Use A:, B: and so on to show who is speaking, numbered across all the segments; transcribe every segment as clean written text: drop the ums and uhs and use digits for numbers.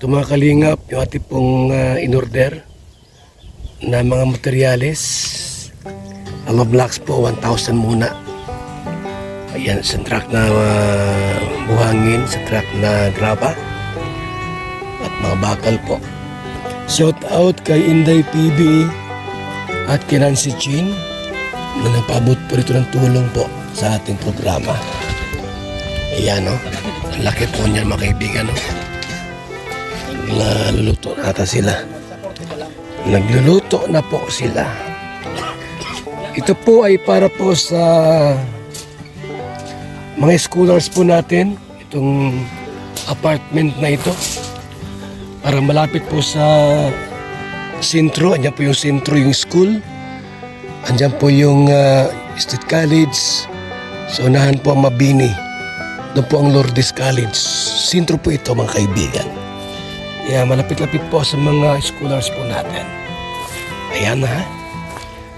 A: Ito mga kalingap, yung ating pong in-order na mga materyales. Ang blocks po, 1,000 muna. Ayan, sa truck na buhangin, sa truck na graba. At mga bakal po. Shout out kay Inday PB at kay Nancy Chin na nagpaabot po rito ng tulong po sa ating programa. Ayan o, ang laki po niyan mga kaibigan o. Nagluluto na ata sila. Nagluluto na po sila. Ito po ay para po sa mga scholars po natin. Itong apartment na ito. Para malapit po sa sentro. Andyan po yung sentro, yung school. Andyan po yung State College. Sa unahan po ang Mabini. Doon po ang Lourdes College. Sentro po ito mga kaibigan. Kaya malapit-lapit po sa mga scholars po natin. Ayan ha.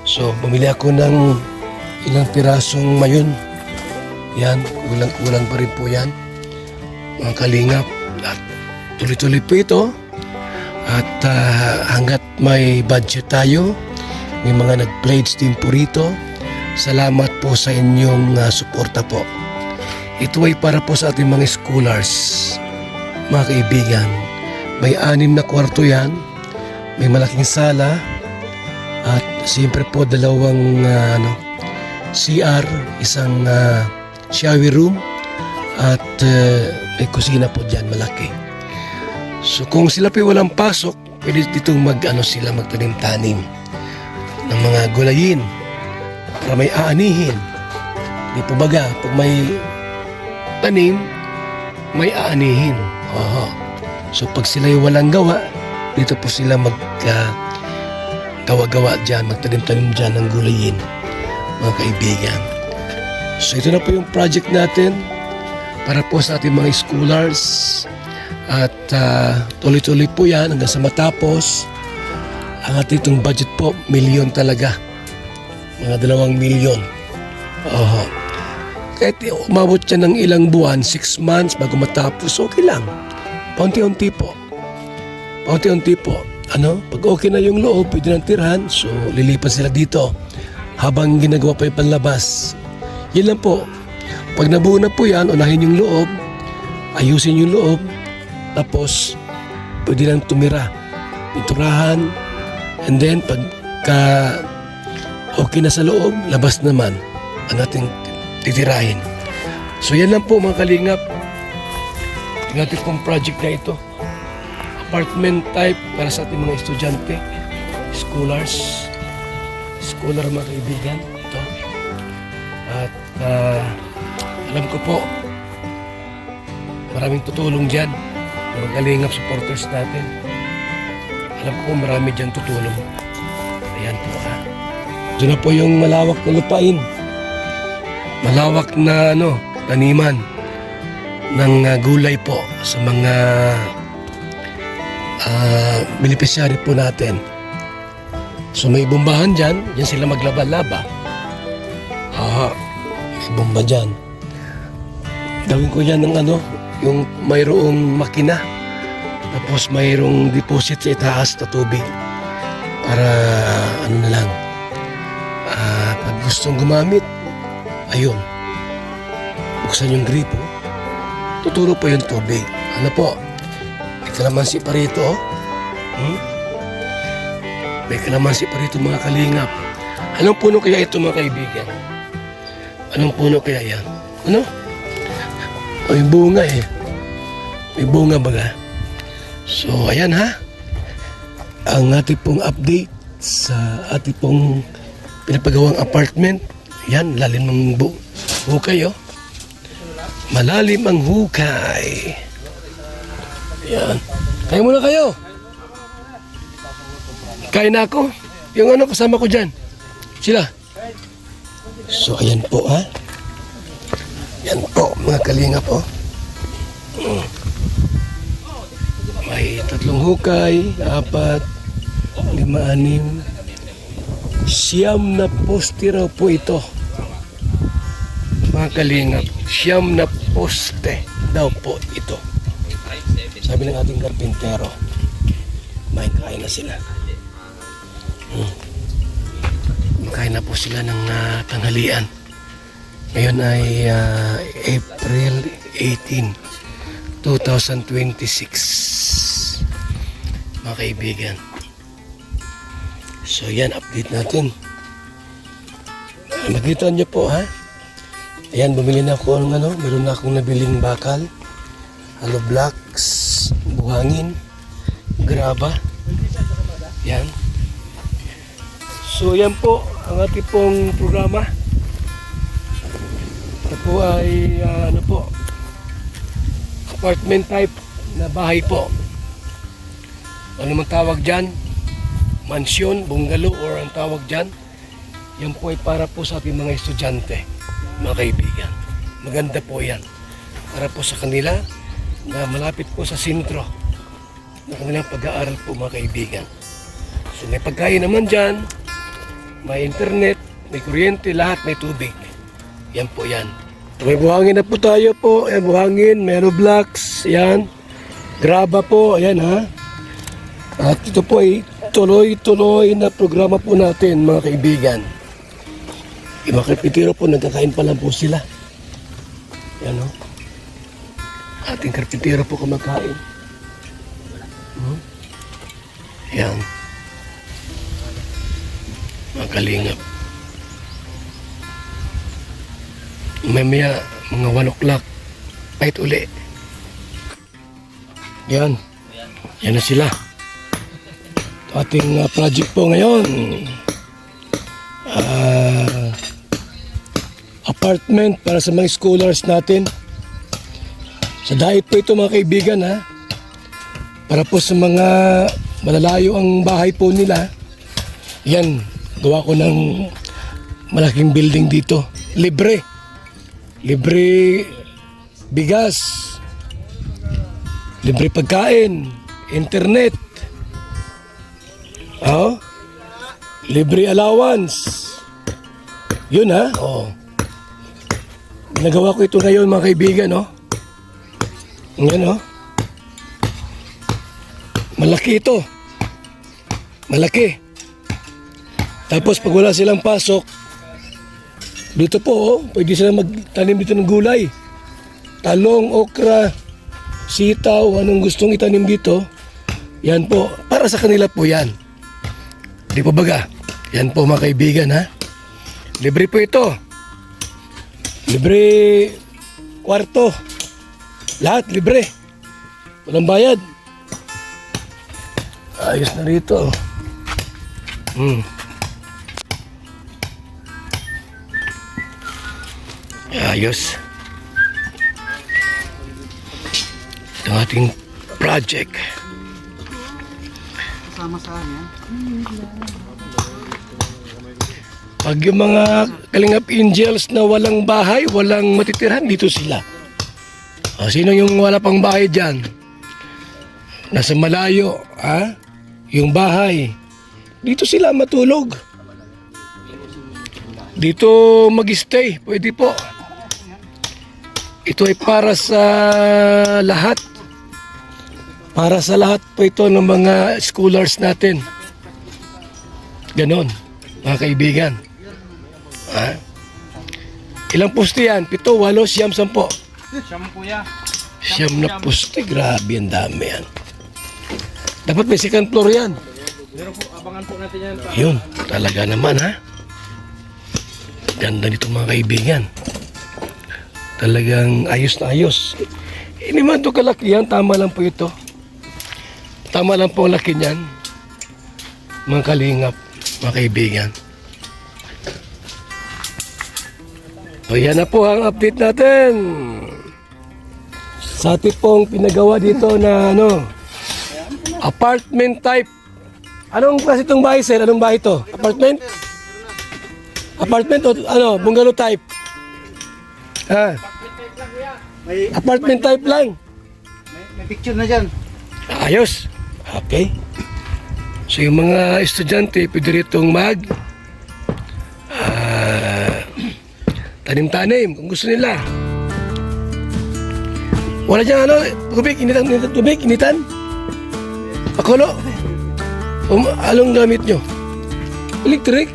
A: So, bumili ako ng ilang pirasong mayon. Yan, kulang-kulang pa rin po yan. Mga kalingap. At tuloy-tuloy po ito. At hanggat may budget tayo, may mga nag-pledge din po rito. Salamat po sa inyong suporta po. Ito ay para po sa ating mga scholars, mga kaibigan. May 6 na kwarto yan, may malaking sala, at siyempre po 2 CR, isang shower room, at may kusina po dyan, malaki. So kung sila po walang pasok, pwede ditong magtanim-tanim ng mga gulayin para may aanihin. Di po baga, pag may tanim, may aanihin. So pag sila'y walang gawa, dito po sila gawa-gawa dyan, magtanim-tanim dyan ng gulayin, mga kaibigan. So ito na po yung project natin para po sa ating mga scholars. At tuloy-tuloy po yan hanggang sa matapos. Ang ating budget po, milyon talaga. Mga 2 milyon. Kahit umabot siya ng ilang buwan, 6 months bago matapos, okay lang. Paunti-unti po. Paunti-unti po. Pag okay na yung loob, pwede nang tirhan, so lilipas sila dito habang ginagawa pa yung panlabas. Yan lang po. Pag nabuo na po yan, unahin yung loob, ayusin yung loob, tapos pwede nang tumira. Pinturahan, and then pagka okay na sa loob, labas naman ang ating titirahin. So yan lang po mga kalingap. Yung ating pong project na ito. Apartment type para sa ating mga estudyante, scholars, scholar mga kaibigan. Ito. At alam ko po, maraming tutulong dyan. Mga kalingap supporters natin. Alam ko marami dyan tutulong. Ayan po ha. Ito na po yung malawak na lupain. Malawak na taniman ng gulay po sa mga beneficiary po natin. So may bombahan dyan, yan sila maglaba-laba. May bomba dyan. Gawin ko yan ng yung mayroong makina. Tapos mayroong deposit sa itaas na tubig. Para na lang. Pag gustong gumamit, ayun. Buksan yung gripo. Tuturo po yung tubig. Po? May kalamansi pa rito. May kalamansi pa rito mga kalingap. Anong puno kaya ito mga kaibigan? Anong puno kaya yan? May bunga eh. May bunga baga. So ayan ha. Ang ating pong update sa ating pong pinapagawang apartment. Yan, lalim ng hukay Malalim ang hukay. Yan. Kaya muna kayo. Kain na ako. Yung kasama ko dyan. Sila. So ayan po ha. Yan po mga kalinga po. May 3 hukay, 4, 5, 6, 9 na poste raw po ito. Mga kalingap, 9 na poste daw po ito. sabi ng ating karpintero, kain na sila. Kain na po sila ng tanghalian. Ngayon ay April 18, 2026. Mga kaibigan. So yan, update natin. Nakita niyo po ha. Ayan, bumili na ako ng meron na akong nabiling bakal, hollow blocks, buhangin, graba. Yan. So yan po ang ating pong programa. Ito po ay apartment type na bahay po. Ano man tawag dyan? Mansyon, bungalow, or ang tawag dyan? Yan po ay para po sa ating mga estudyante, mga kaibigan. Maganda po yan. Para po sa kanila na malapit po sa sentro ng kanilang pag-aaral po, mga kaibigan. So may pagkain naman dyan, may internet, may kuryente, lahat may tubig. Yan po yan. May buhangin na po tayo po. Ayan, buhangin, meron blocks, yan. Graba po, ayan ha. At ito po ay tuloy-tuloy na programa po natin, mga kaibigan. Yung mga karpintero po, nagkakain pa lang po sila. Yan o. Ating karpintero po kumakain. Yan. Mga kalingap. Mamaya, mga 1 o'clock, fight uli. Yan. Yan na sila. Ito ating project po ngayon. Apartment para sa mga scholars natin. Sa diet po ito, mga kaibigan ha. Para po sa mga malalayo ang bahay po nila. Yan. Gawa ko ng malaking building dito. Libre. Libre bigas, libre pagkain, internet, libre allowance. Yun ha. Ginagawa ko ito ngayon, mga kaibigan. Yan malaki ito. Malaki. Tapos pag wala silang pasok, dito po, pwede sila magtanim dito ng gulay. Talong, okra, sitaw, anong gustong itanim dito. Yan po, para sa kanila po yan. Di po baga? Yan po, mga kaibigan ha. Libre po ito. Libre kwarto. Lahat libre. Walang bayad. Ayos na rito. Ayos. Ito ang ating project.
B: Kasama sa akin.
A: Pag yung mga Kalingap Angels na walang bahay, walang matitirhan, dito sila. Sino yung wala pang bahay dyan? Nasa malayo, yung bahay. Dito sila matulog. Dito mag-stay, pwede po. Ito ay para sa lahat. Para sa lahat po ito ng mga scholars natin. Ganon, mga kaibigan. Ilang poste yan? 7, 8, 9, 10.
B: Siyam kuya.
A: 9 na poste. Grabe, ang dami yan. Dapat may second floor yan.
B: Pero po, abangan po natin yan.
A: Yun, talaga naman Ganda nito, mga kaibigan. Talagang ayos na ayos. Hindi man ito kalaki yan, tama lang po ito. Tama lang po ang laki niyan. Mga kalingap, mga kaibigan. So yan na po ang update natin. Sa ating pong pinagawa dito na apartment type. Anong klase itong bahay, sir? Anong bahay ito? Apartment? Apartment o bungalow type? Apartment type lang.
B: May picture na dyan.
A: Ayos. Okay. So yung mga estudyante pwede ritong tanim-tanim kung gusto nila. Wala dyan ano, tubig, initan, tubig, initan. Pakulo. Anong gamit nyo? Electric.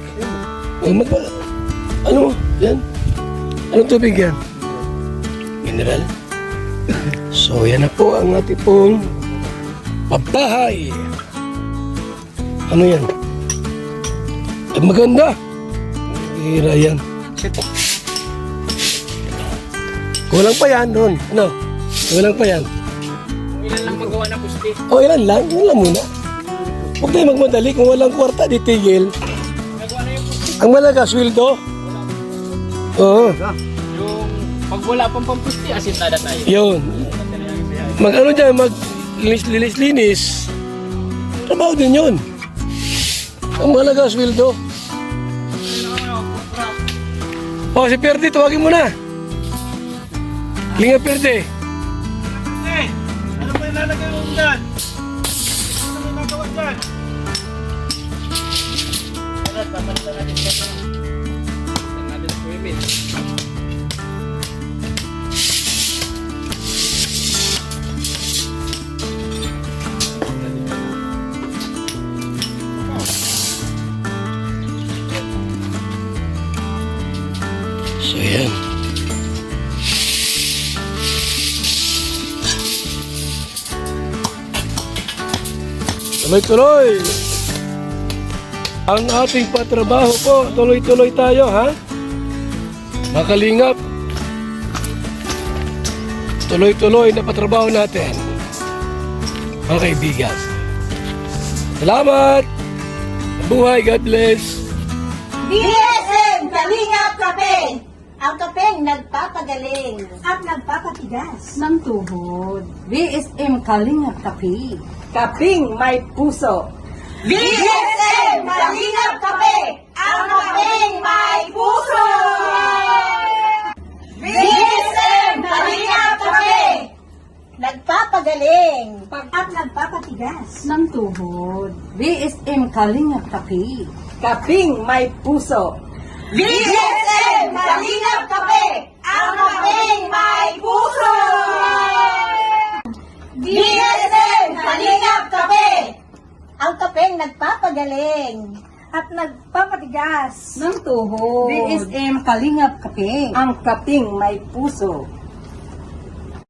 A: Ano? Yan. Anong tubig yan? Mineral. So, yan na po ang ating pong pabahay. Ano yan? Ay, maganda. Hira yan. Kulang pa yan, Ron. Ano? Kulang pa yan.
B: Ilan lang magawa ng pusti?
A: O, ilan lang? Ilan lang muna. Huwag tayo magmadali. Kung walang kwarta, ditigil.
B: Nagawa na yung pusti.
A: Ang malaga, sweldo. Oo.
B: Yung pag wala pang pampusti, asintada tayo.
A: Yun. Mag-ano dyan, mag-linis-linis. Trabaho din yun. Ang malaga, sweldo. O, si Perde, tawagin mo na. Linga Perde.
B: Ano ba ilalagay mo dyan? Ano may magawa dyan? Papalitan natin siya. Papalitan natin swimming.
A: So, yan. Tuloy-tuloy. Ang ating patrabaho po, tuloy-tuloy tayo, ha? Makalingap. Tuloy-tuloy na patrabaho natin. Mga kaibigan. Salamat! Buhay, God bless!
C: DSM Kalingap Kape! Ang kapeng nagpapagaling at nagpapatigas
D: ng tuhod. VSM Kalingap Kape.
C: Kaping may puso. DSM Kalingap Kape! Ang kapeng may puso! DSM Kalingap Kape! Nagpapagaling at nagpapatigas
D: ng tuhod. VSM Kalingap Kape.
C: Kaping may puso. DSM Kalingap Kape! Ang kapeng may puso! DSM Kalingap Kape! Ang kapeng nagpapagaling at nagpapatigas
D: Ng tuhod. VSM Kalingap Kape.
C: ang kaping may puso.